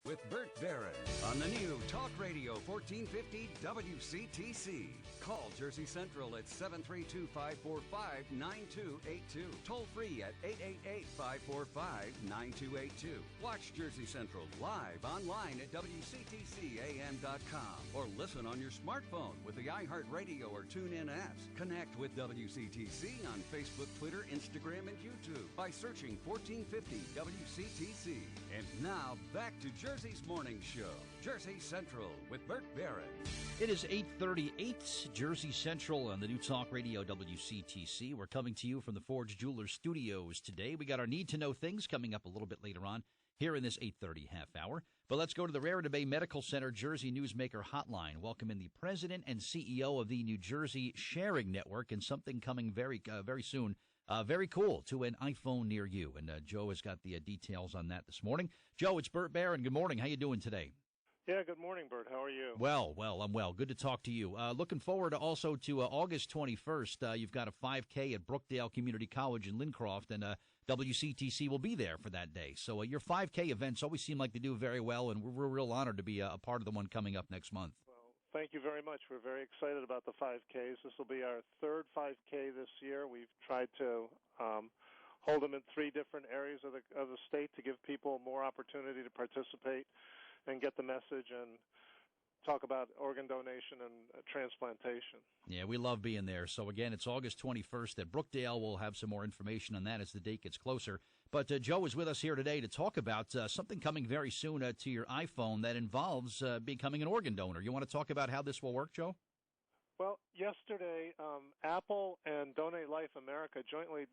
with Bert Barron on the new Talk Radio 1450 WCTC. Call Jersey Central at 732-545-9282. Toll free at 888-545-9282. Watch Jersey Central live online at WCTCAM.com or listen on your smartphone with the iHeartRadio or TuneIn apps. Connect with WCTC on Facebook, Twitter, Instagram, and YouTube by searching 1450 WCTC. And now back to Jersey's Morning Show, Jersey Central with Bert Barron. It is 8:38, Jersey Central on the new Talk Radio WCTC. We're coming to you from the Forge Jewelers Studios today. We got our Need to Know Things coming up a little bit later on here in this 8:30 half hour. But let's go to the Raritan Bay Medical Center Jersey Newsmaker Hotline. Welcome in the president and CEO of the New Jersey Sharing Network, and something coming very soon. Very cool, to an iPhone near you. And Joe has got the details on that this morning. Joe, it's Bert Barron. Good morning. How you doing today? Yeah, good morning, Bert. How are you? Well, I'm well. Good to talk to you. Looking forward also to August 21st. You've got a 5K at Brookdale Community College in Lincroft, and WCTC will be there for that day. So your 5K events always seem like they do very well, and we're real honored to be a part of the one coming up next month. Well, thank you very much. We're very excited about the 5Ks. This will be our third 5K this year. We've tried to hold them in 3 different areas of the state to give people more opportunity to participate and get the message and talk about organ donation and transplantation. Yeah, we love being there. So, again, it's August 21st at Brookdale. We'll have some more information on that as the date gets closer. But Joe is with us here today to talk about something coming very soon to your iPhone that involves becoming an organ donor. You want to talk about how this will work, Joe? Well, yesterday, Apple and Donate Life America jointly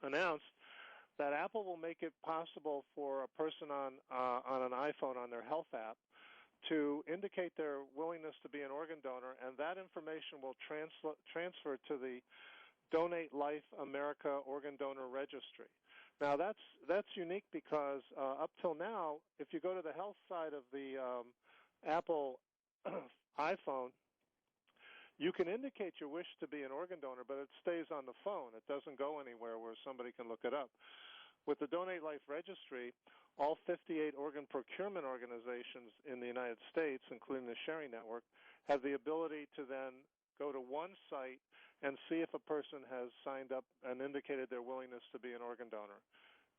announced that Apple will make it possible for a person on an iPhone on their health app to indicate their willingness to be an organ donor, and that information will transfer to the Donate Life America Organ Donor Registry. Now, that's unique because up till now, if you go to the health side of the Apple iPhone, you can indicate your wish to be an organ donor, but it stays on the phone. It doesn't go anywhere where somebody can look it up. With the Donate Life Registry, all 58 organ procurement organizations in the United States, including the Sharing Network, have the ability to then go to one site and see if a person has signed up and indicated their willingness to be an organ donor.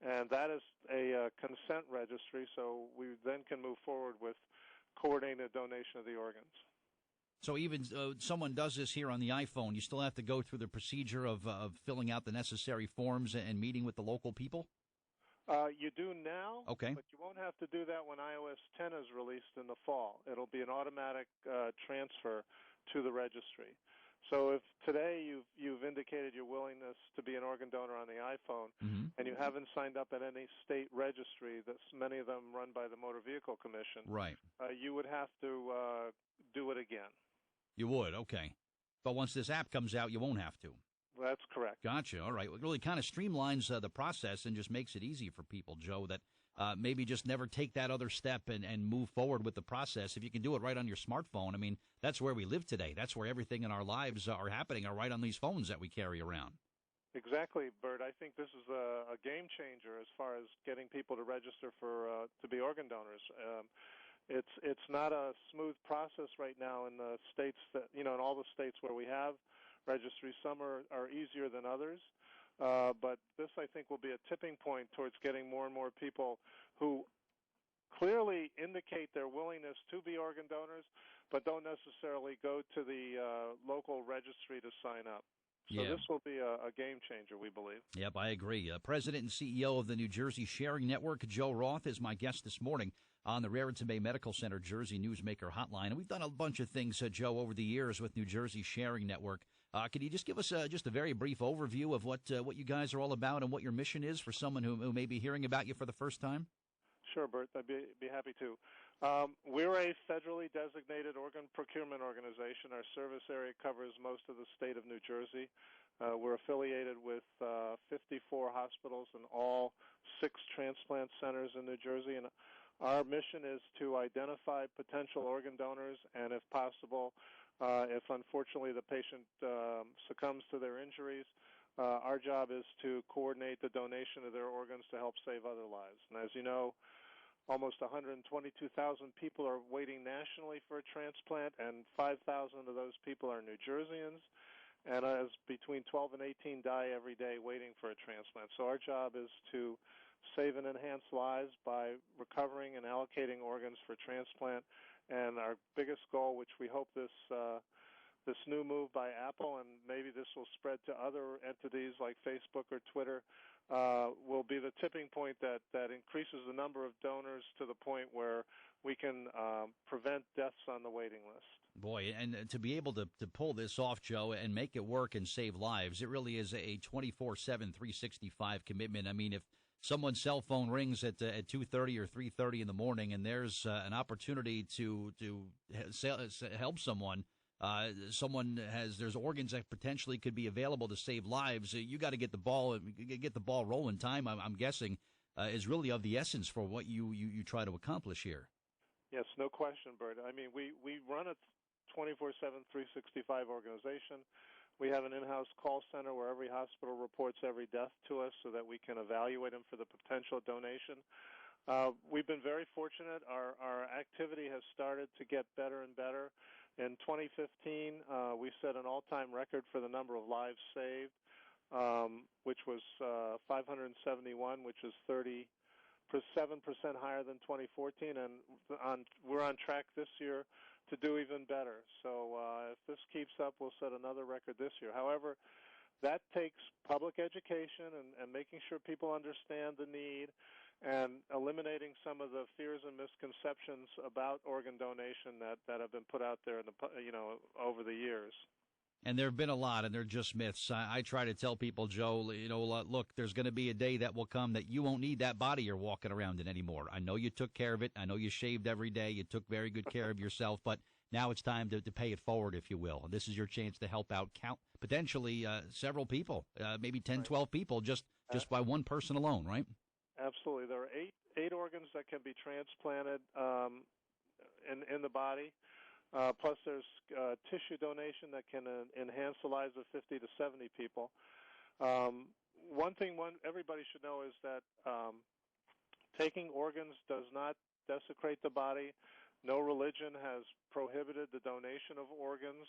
And that is a consent registry, so we then can move forward with coordinating the donation of the organs. So even someone does this here on the iPhone, you still have to go through the procedure of filling out the necessary forms and meeting with the local people? You do now, okay, but you won't have to do that when iOS 10 is released in the fall. It'll be an automatic transfer to the registry. So if today you've indicated your willingness to be an organ donor on the iPhone, mm-hmm. and you haven't signed up at any state registry, that's many of them run by the Motor Vehicle Commission, right? You would have to do it again. You would, okay. But once this app comes out, you won't have to. That's correct. Gotcha. All right. It really kind of streamlines the process and just makes it easy for people, Joe, that maybe just never take that other step and move forward with the process. If you can do it right on your smartphone, I mean, that's where we live today. That's where everything in our lives are happening, are right on these phones that we carry around. Exactly, Bert. I think this is a game changer as far as getting people to register for to be organ donors. It's not a smooth process right now in the states that, in all the states where we have registries. Some are easier than others, but this, I think, will be a tipping point towards getting more and more people who clearly indicate their willingness to be organ donors, but don't necessarily go to the local registry to sign up. So yeah. This will be a game changer, we believe. Yep, I agree. President and CEO of the New Jersey Sharing Network, Joe Roth, is my guest this morning on the Raritan Bay Medical Center Jersey Newsmaker Hotline. And we've done a bunch of things, Joe, over the years with New Jersey Sharing Network. Can you just give us just a very brief overview of what you guys are all about and what your mission is for someone who may be hearing about you for the first time? Sure, Bert. I'd be happy to. We're a federally designated organ procurement organization. Our service area covers most of the state of New Jersey. We're affiliated with 54 hospitals and all 6 transplant centers in New Jersey. And our mission is to identify potential organ donors and, if possible, if unfortunately the patient succumbs to their injuries, our job is to coordinate the donation of their organs to help save other lives. And as you know, almost 122,000 people are waiting nationally for a transplant, and 5,000 of those people are New Jerseyans. And as between 12 and 18 die every day waiting for a transplant. So our job is to save and enhance lives by recovering and allocating organs for transplant. And our biggest goal, which we hope this new move by Apple, and maybe this will spread to other entities like Facebook or Twitter, will be the tipping point that increases the number of donors to the point where we can prevent deaths on the waiting list. Boy, and to be able to pull this off, Joe, and make it work and save lives, it really is a 24/7, 365 commitment. I mean, if someone's cell phone rings at 2:30 or 3:30 in the morning, and there's an opportunity to help someone. There's organs that potentially could be available to save lives. You got to get the ball rolling. Time, I'm guessing, is really of the essence for what you try to accomplish here. Yes, no question, Bert. I mean, we run a 24/7, 365 organization. We have an in-house call center where every hospital reports every death to us so that we can evaluate them for the potential donation. We've been very fortunate. Our activity has started to get better and better. In 2015, we set an all-time record for the number of lives saved, which was 571, which is 37% higher than 2014, and we're on track this year to do even better. So if this keeps up, we'll set another record this year. However, that takes public education and making sure people understand the need and eliminating some of the fears and misconceptions about organ donation that have been put out there over the years. And there have been a lot, and they're just myths. I try to tell people, Joe, look, there's going to be a day that will come that you won't need that body you're walking around in anymore. I know you took care of it. I know you shaved every day. You took very good care of yourself, but now it's time to pay it forward, if you will. This is your chance to help out potentially several people, maybe 10, 12 people, just by one person alone, right? Absolutely. There are eight organs that can be transplanted in the body. Plus, there's tissue donation that can enhance the lives of 50 to 70 people. One thing everybody should know is that taking organs does not desecrate the body. No religion has prohibited the donation of organs,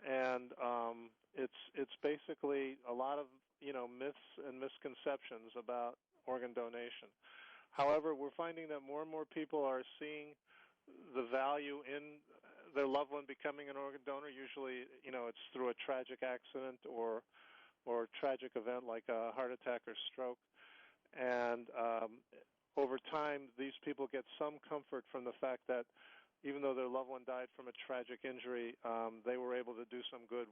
and it's basically a lot of myths and misconceptions about organ donation. However, we're finding that more and more people are seeing the value in their loved one becoming an organ donor. Usually, it's through a tragic accident or tragic event like a heart attack or stroke. And over time, these people get some comfort from the fact that even though their loved one died from a tragic injury, they were able to do some good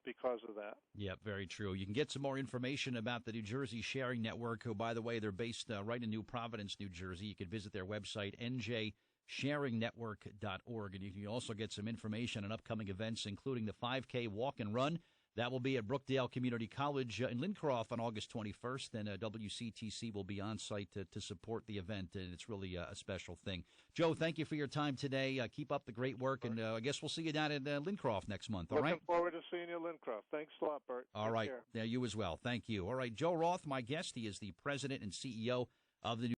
because of that. Yeah, very true. You can get some more information about the New Jersey Sharing Network, who, by the way, they're based right in New Providence, New Jersey. You can visit their website, njsharingnetwork.org, and you can also get some information on upcoming events, including the 5K Walk and Run. That will be at Brookdale Community College in Lincroft on August 21st, and WCTC will be on site to support the event, and it's really a special thing. Joe, thank you for your time today. Keep up the great work, and I guess we'll see you down at Lincroft next month, all right? Looking forward to seeing you at Lincroft. Thanks a lot, Bert. All right. Yeah, you as well. Thank you. All right, Joe Roth, my guest. He is the president and CEO of the